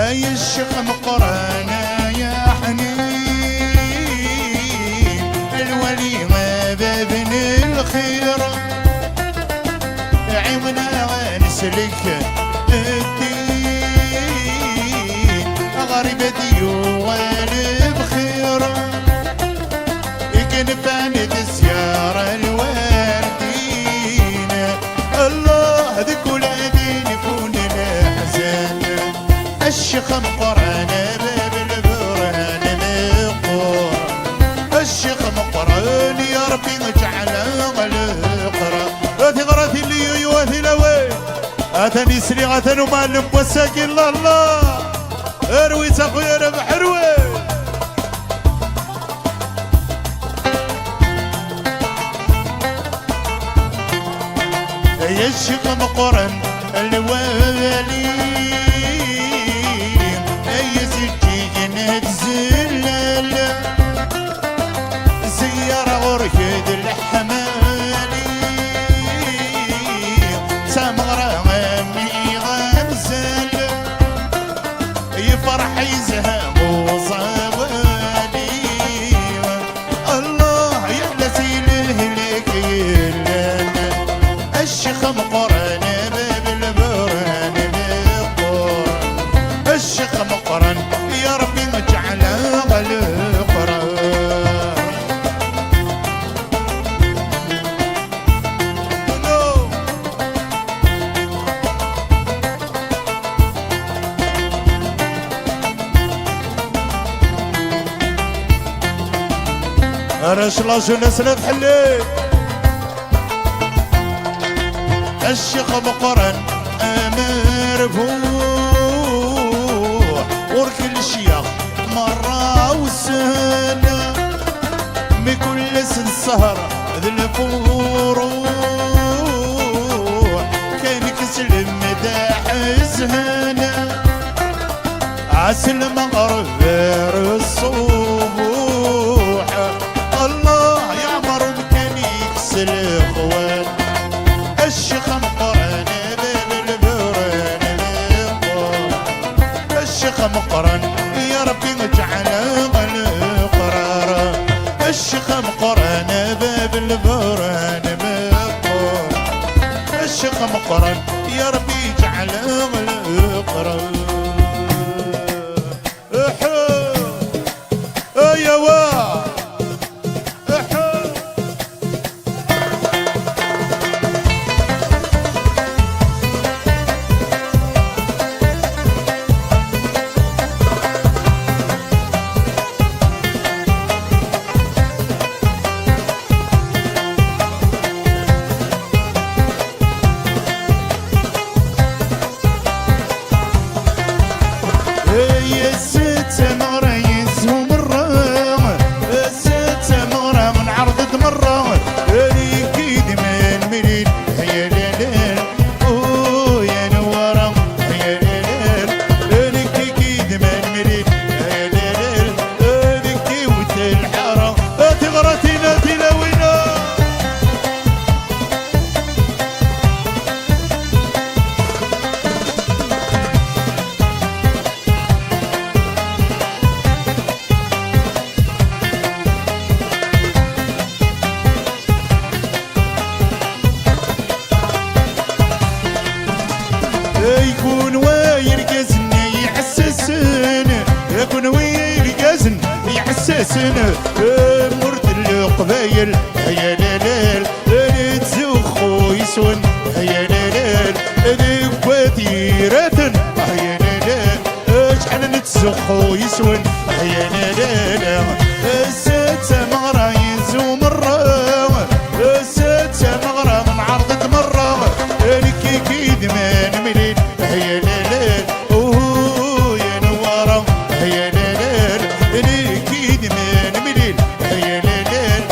اي الشيخ مقرانا يا حنين الولي ما بابن الخير عيونا نسلك الدين غريب ديوان بخير يكنفاني الزيارة الواردين الله ذك ولادين يكون الأحزان الشيخ مقرانا باب البرهان مقور الشيخ مقران يا ربي اجعله القرا ثغرتي اللي يوثي لوي اتاني سريعة ومعلم وساكن الله اروي تاخويا انا بحروي يا الشيخ مقرن الوالي اي سجين الزلال زيارة غرفة الحمالي سمرة غامي غمزل يفرح يزهم وصوالي الله يحلى سيله لك يلنا الشيخ مقرن باب البرهان مقور الشيخ مقرن يا ربي اجعله القران رش لاجو نسلف حلي الشيخ مقرن مرفوع وركل الشيخ مرة وسنة من كل سن سهرة ذي الفروع كان كسل مداح زهنة عسل مغرب غير الصبوح الله يعمر مكان يكسل اخوان الشيخ مقرن باب البرهان مقور الشيخ مقرن يا ربي اجعله القرار الشيخ مقرن باب البرهان مقور الشيخ مقرن يا ربي اجعله القرار يكون ويرقزن يحسسن يكون ويرقزن يحسسن مرد القبايل يا ليل تزخو يسون يا ليل ذكواتيرة يا ليل شحال نتزخو يسون يا ليل الست مغرى يزوم الرام الست مغرى من عرضة مرة لكي كيد من مليل يا ليل اوه يا نوارة يا ليل لكي من مليل يا ليل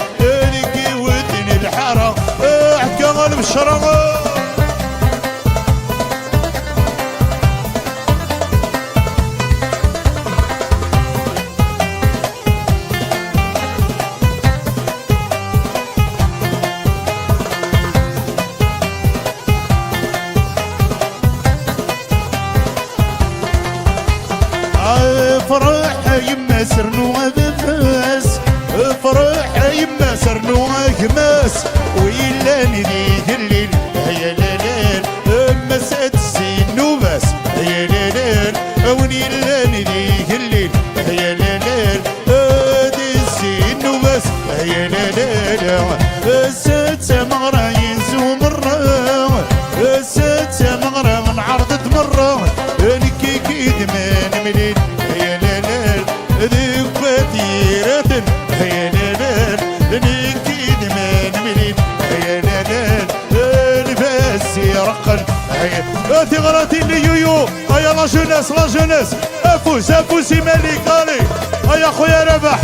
لكي ودن الحارة احكى المشرقة يما سرنو بفاس فرح يما سرنو كماس ويلاني ذيك الليل يا ليل مسات الزين وباس يا ليل ونيلاني ذيك الليل يا ليل دي الزين وباس يا ليل ستة مغرى ينزو مرة ستة مغرى من عرضت مرة نكي كيد من مليل يا ليل ذيك فتيرة يا ليل نكيد من مليل يا ليل نفاس يرقل ثغرتي اللي يويو هيا لا جوناس لا جوناس افوس افوسي مالك الي هيا خويا ربح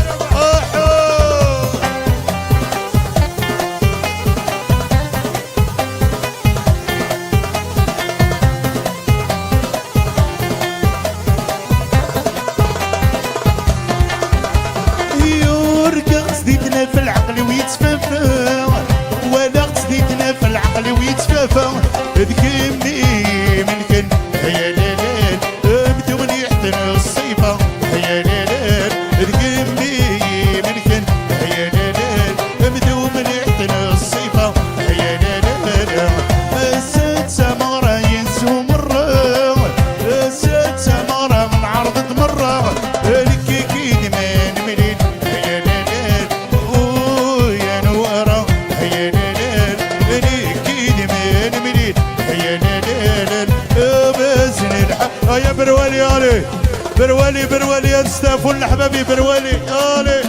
صديتنا في العقل ويتفافى ولا صديتنا في العقل ويتفافى ذكمني من كن يا ليل بدوني يحتن الصيفة يا ليل ذكمني من كن يا ليل بدوني يحتن الصيفة يا ليل ستة مرة ينسو مرة ستة مرة من عرضت مرة لكي كيد من مليل يا برولي علي برولي برولي يا تستافون حبابي برولي علي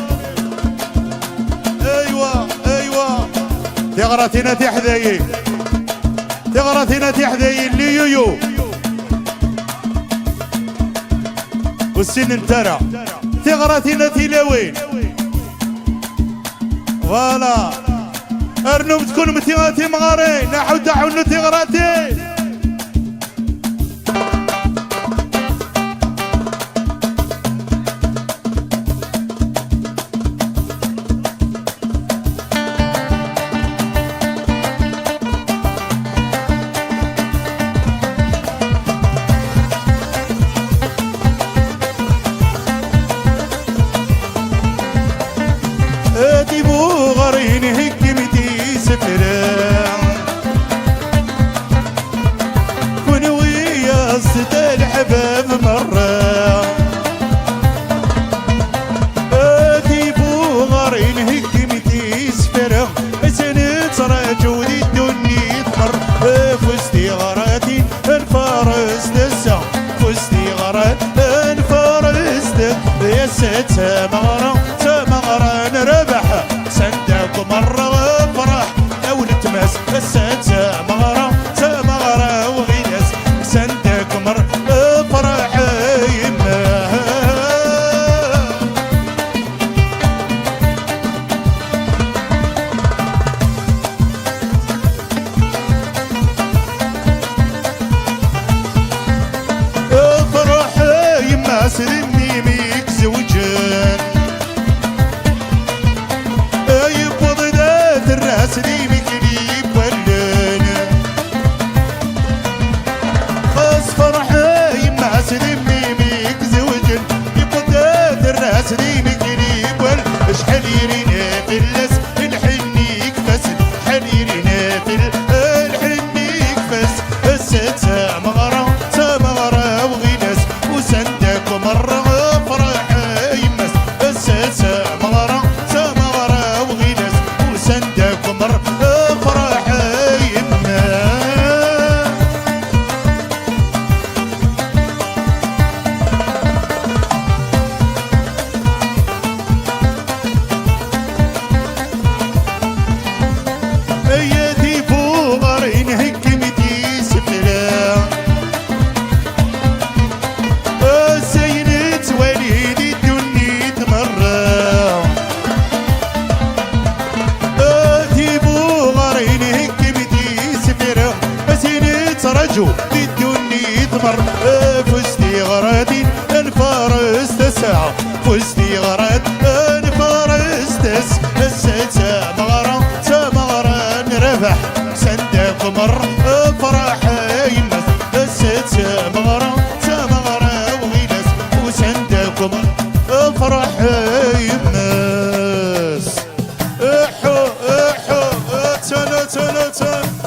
ايوه ايوه تغرتنا تحذي تغرتنا تحذي اللي يويو والسن انترى تغرتنا تلاوين فوالا ارنوب تكون متيغاتي مغارين نحو دعونو تغرتي الحباب مرة كيفو غارين هكمتي سفرة سنة راجولي الدنيا تمر فستي غراتي الفارس دسا فستي غرات الفارس دس يا ستة مغرة نربح صندوق مرة فرح لو نتمس ستة مغرة وغيناس صندوق مرة فرح يما فرح يما سلمي ميك زوجان يبوض ذات الراس لي مكلي بولان خاص فرح يما سلمي ميك زوجان يبوض ذات الراس لي مكلي بول شحال يرينا في اللاس الحنيك فاس شحال يرينا في الحنيك فاس الستة مغرة وغيناس وسندك مرة فرح يماس الستة مغرة وغيناس وسندك مرة فرح يماس ايدي فوق غارين هكمتي سفلا سينت وليدي الدنيا تمرة تيبو غارين هكمتي سفلا سينت رجو الدنيا تمر فزتي غراتي الفارس تسع فزتي غرات الفارس تس الستة مغرة نربح صندوق مر فرح يمس الستة مغرة وغيناس وصندوق مر افرح الناس. احو احو تنا تنا تنا